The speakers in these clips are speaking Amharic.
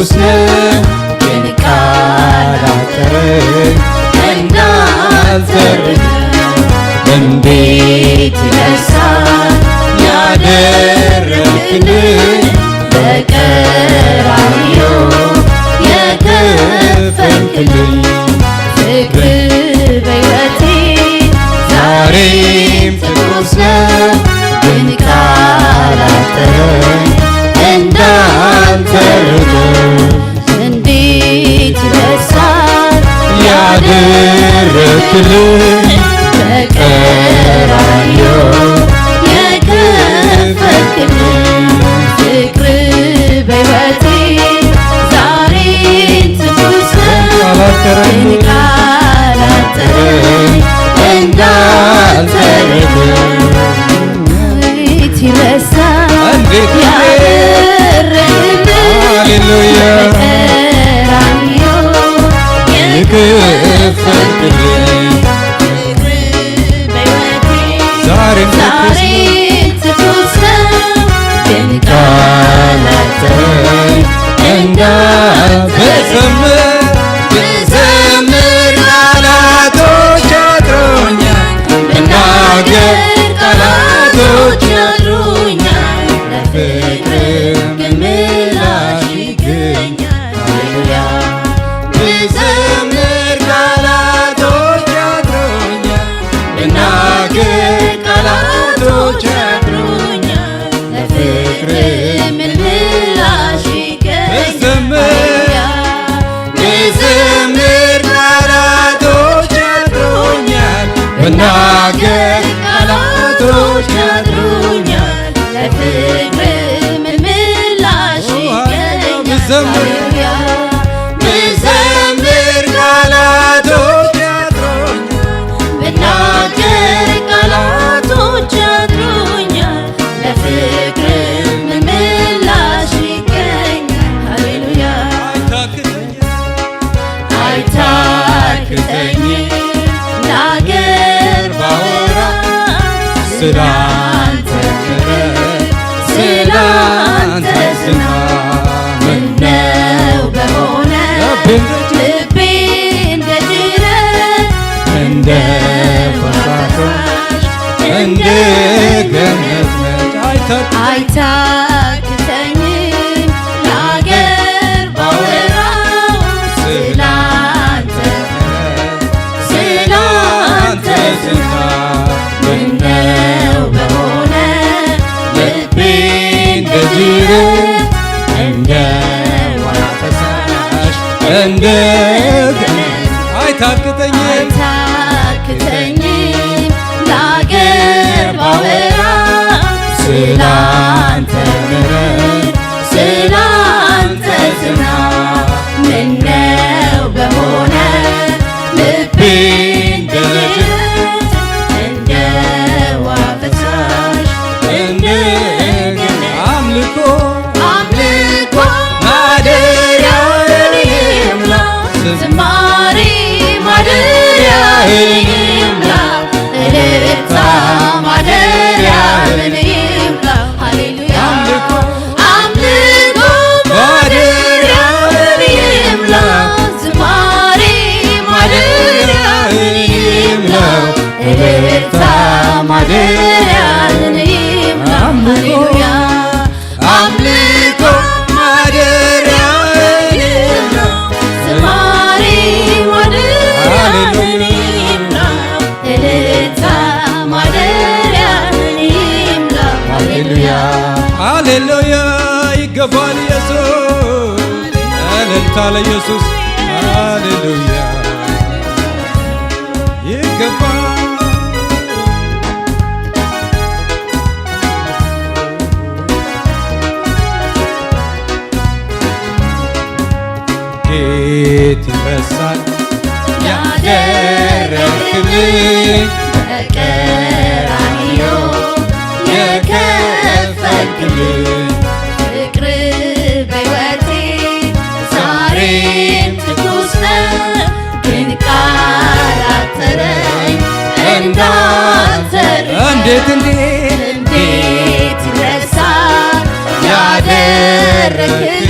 ትኩስ ነው ግን ካላጠረኝ እንዳንተ እንዴት ይነሳል ያደረግልኝ በቀራንዮ የከፈልክልኝ ፍቅር በሕይወቴ ዛሬም ትኩስ ነው ግን ካላጠረኝ እንዳንተ እንዴት ይረሳል ያደረግልኝ በቀራንዮ የከፈልክልኝ ፍቅር በሕይወቴ ዛሬም ትኩስ ነው ግን ካላጠረኝ እንዳንተ እንዴት ይረሳል ያደረግልኝ በቀራንዮ የከፈልክልኝ ዛሬም ትኩስ ነው ግን ካላጠረኝ እንዳንተ ብዘምር ቃላቶች ያጥሩኛል ብናገር ቃላቶች ያጥሩኛል ለፍቅር ግን ምላሽ ይገኛል ሃሌሉያ ብዘምር ቃላቶች ያጥሩኛል ብናገር ቃላቶች ያጥሩኛል ለፍቅር ምን ምላሽ ይገኛል ብዘምር ቃላቶች ያጥሩኛል ብናገር ቃላቶች ያጥሩኛል ለፍቅር ምን ምላሽ ይገኛል ብዘምር ቃላቶች ያጥሩኛል ብናገር ቃላቶች ያጥሩኛል ለፍቅር ምን ምላሽ ይገኛል ሃሌሉያ አይታክተኝም ናገር ባወራ ስላንተ ምሕረት ስላንተ ዝናብ ምነው በሆነ ልቤ እንደ ጅረት እንደ ፈሳሾች እንደ ገነት ነች አይታክተኝም ናገር ባወራ ስላንተ ስላንተ ዝናብ ምነው በሆነ ልቤ እንደ ጅረት እንደ ውሃ ፈሳሽ እንደ ገነት አይታክተኝም ናገር ባወራ ስላንተ ምሕረት ስላንተ ዝናብ ምነው በሆነ ልቤ እንደ ጅረት እንደ ውሃ ፈሳሽ እንደ ገነት አምልኮ ማደሪያህን ይምላ ዝማሬ ማደሪያህን ይምላ እልልታ ማደሪያህን ይምላ ሃሌሉያ አምልኮ ማደሪያህን ይምላ ዝማሬ ማደሪያህን ይምላ እልልታ ማደሪያህን ይምላ ሃሌሉያ አምልኮ ማደሪያህን ይምላ ዝማሬ ማደሪያህን ይምላ እልልታ ማደሪያህን ይምላ ሃሌሉያ ሃሌሉያ ይገባል ኢየሱስ እልልታ ለኢየሱስ ሃሌሉያ ይገባል እንዴት ይረሳል ያደረግልኝ በቀራንዮ የከፈልክልኝ ፍቅር በሕይወቴ ዛሬም ትኩስ ነው ግን ካላጠረኝ እንዳንተ እንዴት ይረሳል ያደረግልኝ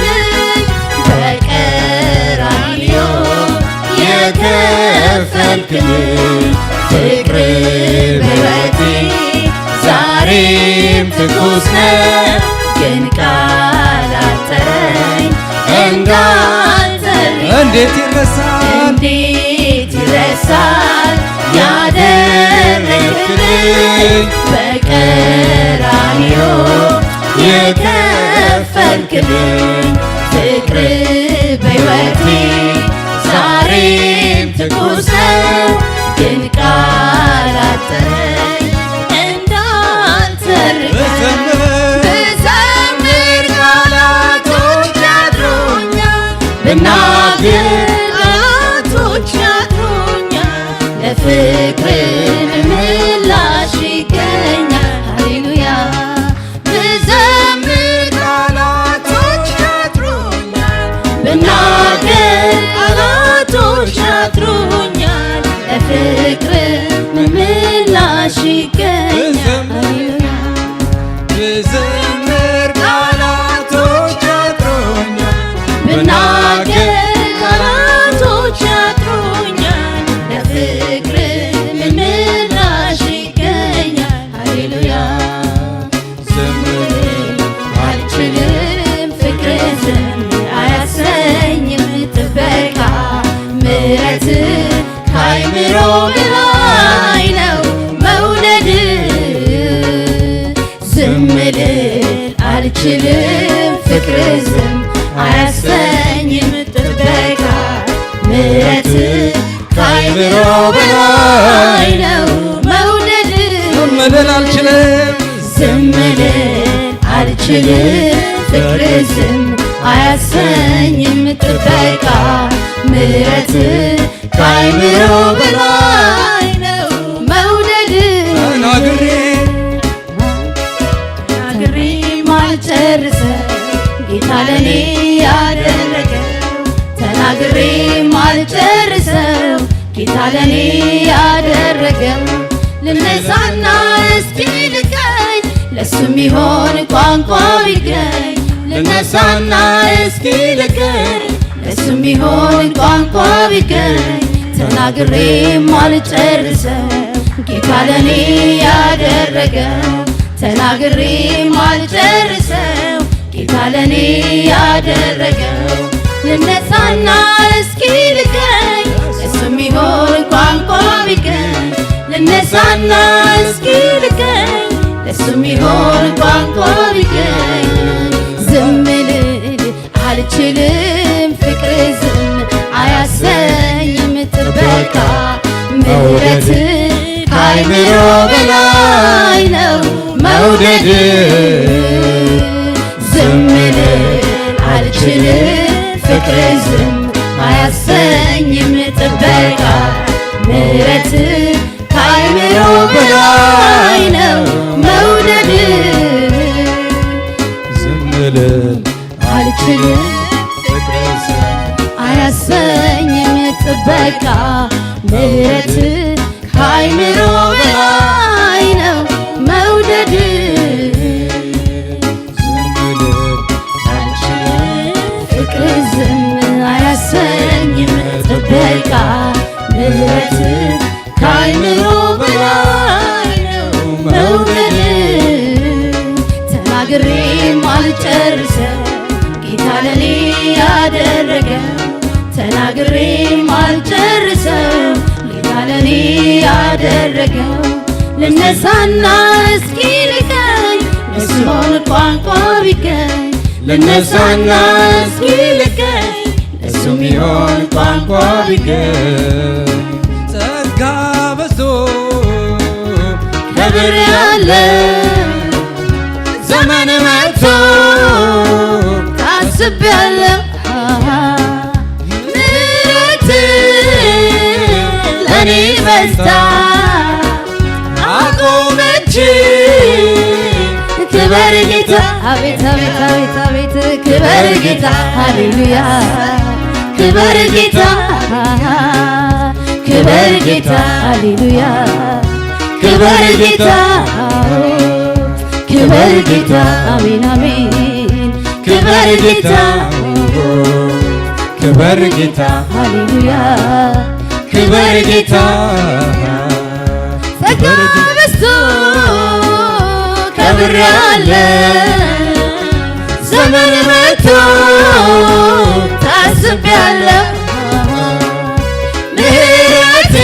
የከፈልክልኝ ፍቅር በሕይወቴ ዛሬም ትኩስ ነው ግን ቃል አጠረኝ እንዳልተርክ እንዴት ይረሳል ያደረግክልኝ በቀራንዮ የከፈልክልኝ ፍቅር በሕይወቴ ዛሬም ትኩስ ነው ግን ቃል አጠረኝ እንዳልተርክ ብዘምር ቃላቶች ያጥሩኛል ብናገር ቃላቶች ያጥሩኛል ለፍቅር ምላሽ ይገኛል ሃሌሉያ ብዘምር ቃላቶች ያጥሩኛል ብናገር ቃላቶች ያጥሩኛል ለፍቅር ምላሽ ይገኛል ሃሌሉያ ብዘምር ቃላቶች ያጥሩኛል ብናገር ቃላቶች ያጥሩኛል ለፍቅር ምላሽ ይገኛል ሃሌሉያ ዘምር አልችልም ፍቅር ዝም አያሰኝም ጥበቃ ምሕረት ከአእምሮ በላይ ነው መውደድ ዝም ልል አልችልም ፍቅር ዝም አያሰኝም ጥበቃ ምሕረት ከአእምሮ በላይ ነው መውደድ ዝም ልል አልችልም ዝም ልል አልችልም ፍቅር ዝም አያሰኝም ጥበቃ ምሕረት ከአእምሮ በላይ ነው መውደድ ተናግሬ ማልጨርሰው ጌታ ለኔ ያደረገው ተናግሬ ማልጨርሰው ጌታ ለኔ ያደረገው ልነሳና እስኪ ልቀኝ ለሱ ሚሆን ቋንቋ ቢገኝ ልነሳና እስኪ ልቀኝ ለሱ ሚሆን ቋንቋ ቢገኝ ተናግሬ ማልጨርሰው ጌታ ለኔ ያደረገው ተናግሬ ማልጨርሰው ጌታ ለኔ ያደረገው ልነሳና እስኪ ልቀኝ ለሱ ሚሆን ቋንቋ ቢገኝ ልነሳና እስኪ ልቀኝ ለሱ ሚሆን ቋንቋ ቢገኝ ዝም ልል አልችልም ፍቅር ዝም አያሰኝም ጥበቃ ምሕረት ከአእምሮ በላይ ነው መውደድ ዝም ልል አልችልም ፍቅር ዝም አያሰኝም ጥበቃ ምሕረት ከአእምሮ በላይ ነው መውደድ ዝም ልል አልችልም ፍቅር ዝም አያሰኝም ጥበቃ ምሕረት ከአእምሮ በላይ ነው መውደድ ዝም ልል አልችልም ፍቅር ዝም አያሰኝም ጥበቃ ምሕረት ከአእምሮ በላይ ነው መውደድ ተናግሬ ማልጨርሰው ጌታ ለኔ ያደረገው ተናግሬ ማልጨርሰው ጌታ ለኔ ያደረገው ልነሳና እስኪ ልቀኝ ለሱ ሚሆን ቋንቋ ቢገኝ ልነሳና እስኪ ልቀኝ ለሱ ሚሆን ቋንቋ ቢገኝ ጸጋ በዝቶ ክብር ያለ ዘመን መጥቶ ታስቤያለሁ ምሕረት ለኔ በዝታ አቆመች ክበር ጌታ አቤት አቤት አቤት አቤት ክበር ጌታ ሃሌሉያ ክበር ጌታ ክበር ጌታ ሃሌሉያ ክበር ጌታ ክበር ጌታ አሜን አሜን ክበር ጌታ ክበር ጌታ ሃሌሉያ ክበር ጌታ ጸጋ በዝቶ ከብሬአለሁ ዘመን መጥቶ ታስቤአለሁ ምሕረት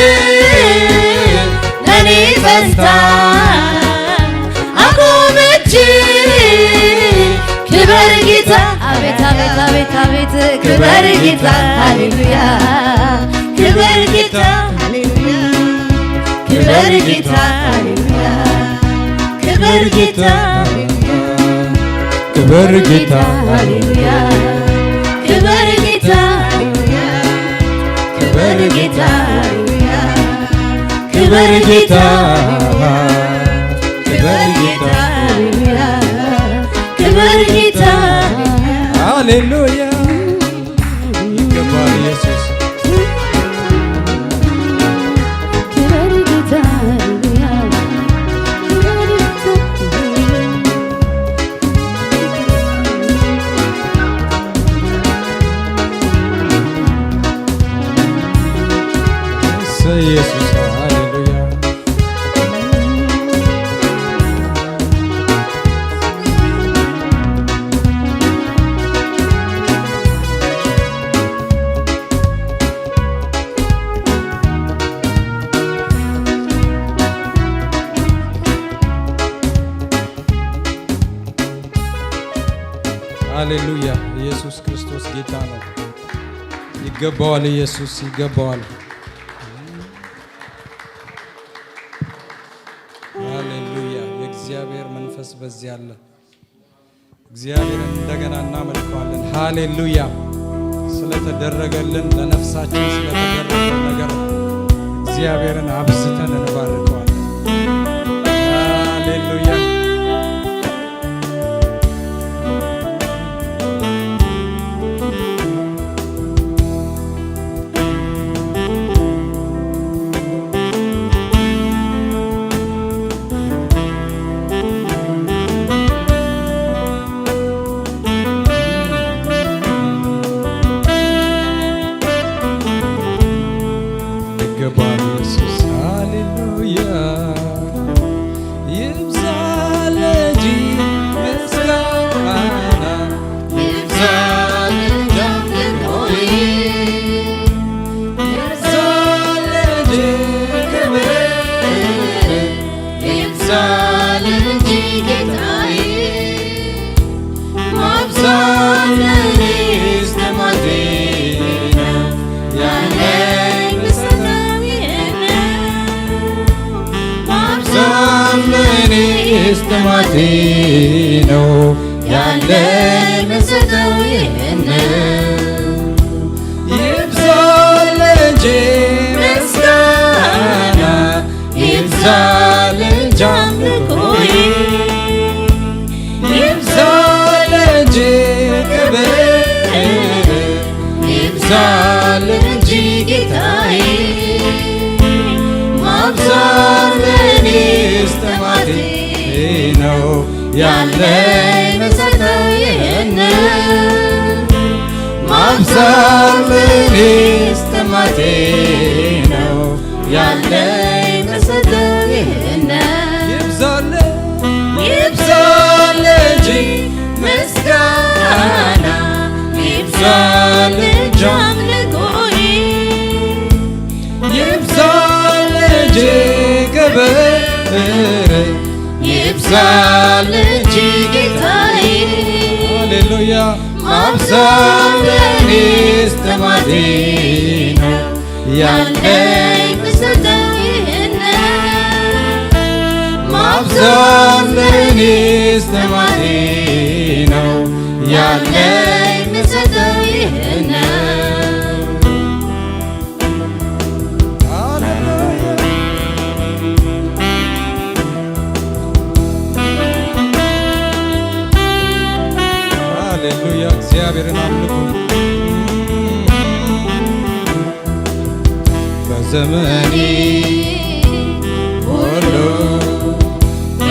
ለኔ በዝታ አቆመች ክበር ጌታ አቤት አቤት አቤት አቤት ክበር ጌታ ሃሌሉያ ክበር ጌታ ሃሌሉያ ክበር ጌታ ሃሌሉያ ክበር ጌታ ክበር ጌታ ሃሌሉያ ክበር ጌታ ሃሌሉያ ክበር ጌታ ሃሌሉያ ክበር ጌታ ክበር ጌታ ሃሌሉያ ክበር ጌታ ሃሌሉያ ይገባል ኢየሱስ ክበር ጌታ ሃሌሉያ ክበር ጌታ ኢየሱስ ሃሌሉያ ሃሌሉያ ኢየሱስ ክርስቶስ ጌታ ነው። ይገባዋል ኢየሱስ ይገባዋል። ሃሌሉያ የእግዚአብሔር መንፈስ በዚህ አለ። እግዚአብሔርን እንደገና እናመልከዋለን። ሃሌሉያ ስለተደረገልን ለነፍሳችን ስለተደረገ ነገር እግዚአብሔርን አብዝተን እንባርከዋለን። ሃሌሉያ ይገባል ኢየሱስ ሃሌሉያ ይብዛል እንጂ ምስጋና ይብዛል እንጂ አምልኮዬ ይብዛል እንጂ ክብር ይብዛል እንጂ ጌታዬ ማብዛት ለእኔስ ልማዴ ነው ያለኝ ለእኔስ ልማዴ ነው ያለኝ ምሰጠው ይህን ይብዛል እንጂ ምስጋና ይብዛል እንጂ አምልኮዬ ይብዛል እንጂ ክብር ይብዛል እንጂ ጌታዬ ማብዛት ለእኔስ ልማዴ ነው ያለኝ ምሰጠው ይህን ማብዛት ለእኔስ ልማዴ ነው ያለኝ ምሰጠው ይህን ይብዛል እንጂ ምስጋና ይብዛል እንጂ አምልኮዬ ይብዛል እንጂ ክብር ይብዛል እንጂ ጌታዬ ሃሌሉያ ማብዛት ለእኔስ ልማዴ ነው ያለኝ ምሰጠው ይህን ማብዛት ለእኔስ ልማዴ ነው ያለኝ ምሰጠው ይህን ሃሌሉያ እግዚአብሔርን አምልኩ በዘመኔ ሁሉ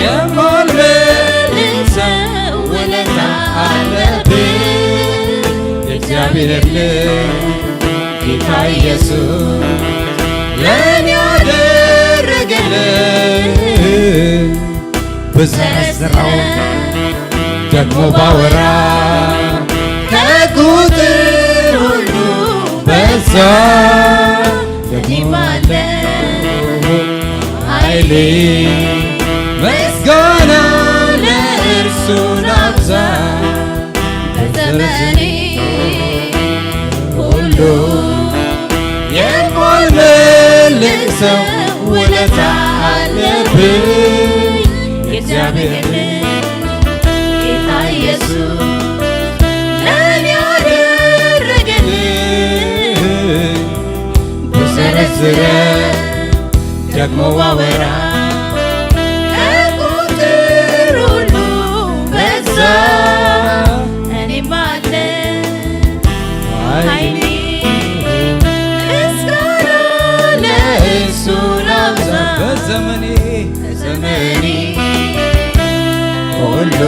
የማልመልሰው ውለታ አለብኝ የእግዚአብሔር ልጅ ጌታ ኢየሱስ ለኔ ያደረገልኝ ብዘረዝረው ደግሞ ባወራ ከቁጥር ሁሉ በዛ የኔ ባለው ኃይሌ ምስጋና ለእርሱ ላብዛ በዘመኔ ሁሉ የማልመልሰው ውለታ አለብኝ የእግዚአብሔር ጌታ ኢየሱስ ለኔ ያደረገልኝ ብዘረዝረው ደግሞ ባወራ ከቁጥር ሁሉ በዛ እኔም ባለኝ ኃይሌ ምስጋና ለእርሱ ላብዛ በዘመኔ ሁሉ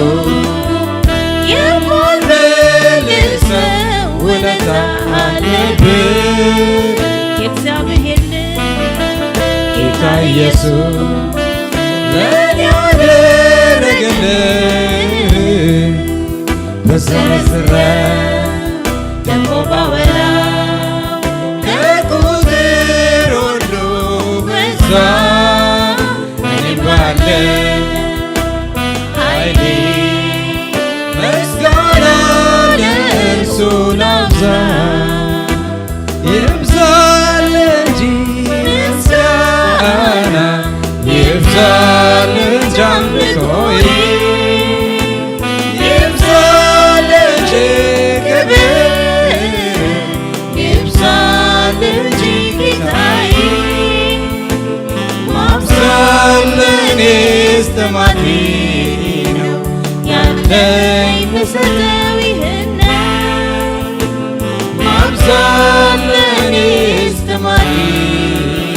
የማልመልሰው ውለታ አለብኝ የእግዚአብሔር ጌታ ኢየሱስ ለኔ ያደረገልኝ ብዘረዝረው ደግሞ ባወራ ከቁጥር ሁሉ በዛ እኔም ባለኝ ኃይሌ ምስጋና ለእርሱ ላብዛ ይብዛል እንጂ ምስጋና ይብዛል እንጂ አምልኮዬ ይብዛል እንጂ ክብር ይብዛል እንጂ ጌታዬ ማብዛት ለእኔስ ጥማቴ ነው ያለኝ ልሰጠው ይህን ማብዛት ለእኔስ ጥማቴ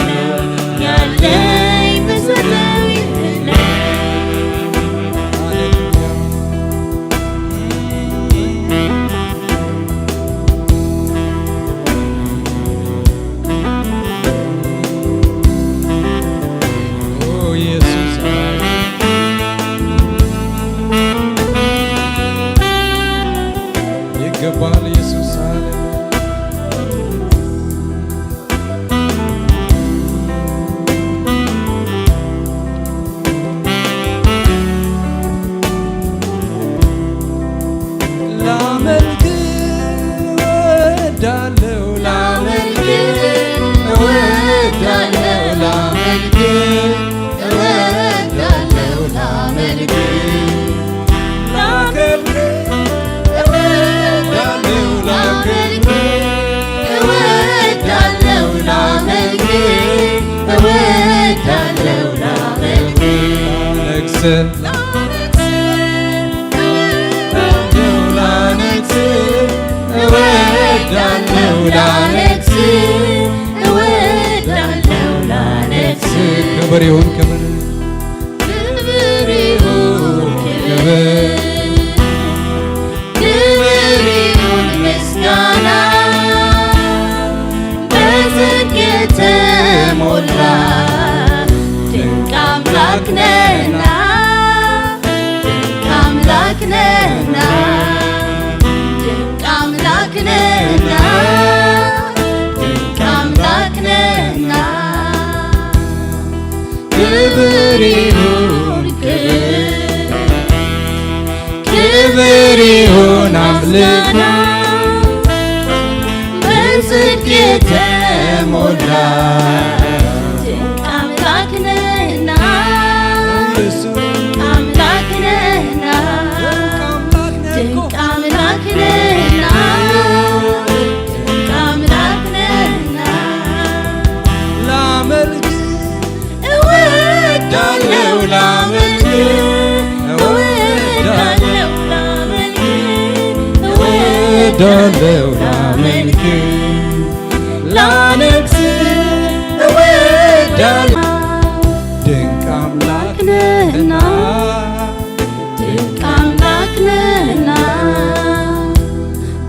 ነው ያለኝ ልሰጠው ይህን ይገባል ኢየሱስ አለ ላመልክ እወዳለሁ ላመልክ እወዳለሁ ላመልክ እወዳለሁ ላመልክ ክብር ይሁን ክብር ክብር ይሁን ምስጋና በጽድቅ የተሞላ ድንቅ አምላክ ነህና ድንቅ አምላክ ነህና ድንቅ አምላክ ነህና ድንቅ አምላክ ነህና ክብር ይሁን ክብር ይሁን አምልኮ በጽድቅ የተሞላ ድንቅ አምላክ ነህና ድንቅ አምላክ ነህና ድንቅ አምላክ ነህና ድንቅ አምላክ ነህና ላመልክ እወዳለሁ ላመልክ እወዳለሁ ላመልክ እወዳለሁ ላመልክ ላነግስ እወዳለሁ ድንቅ አምላክ ነህና ድንቅ አምላክ ነህና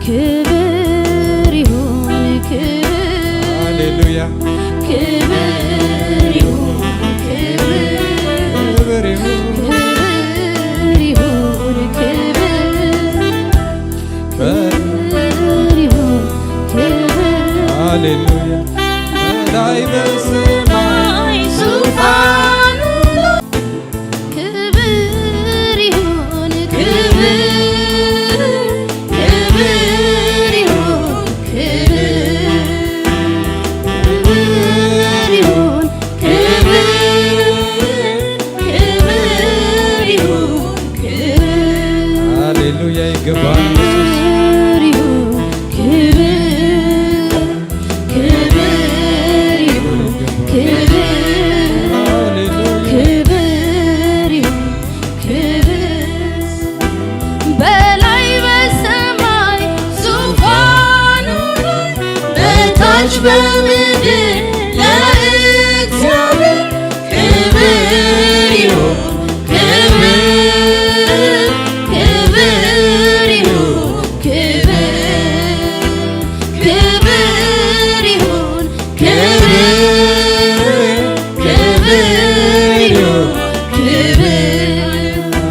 ክብር ይሁን ክብር ሃሌሉያ ክብር ይሁን ክብር ይሁን ሃሌሉያ በላይ በሰማይ ዙፋኑ ክብር ይሁን ክብር ይሁን ክብር ይሁን ሃሌሉያ ይገባል በምድር ለእግዚአብሔር ክብር ይሁን ክብር ይሁን ክብር ይሁን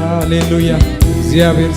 ሃሌሉያ እግዚአብሔር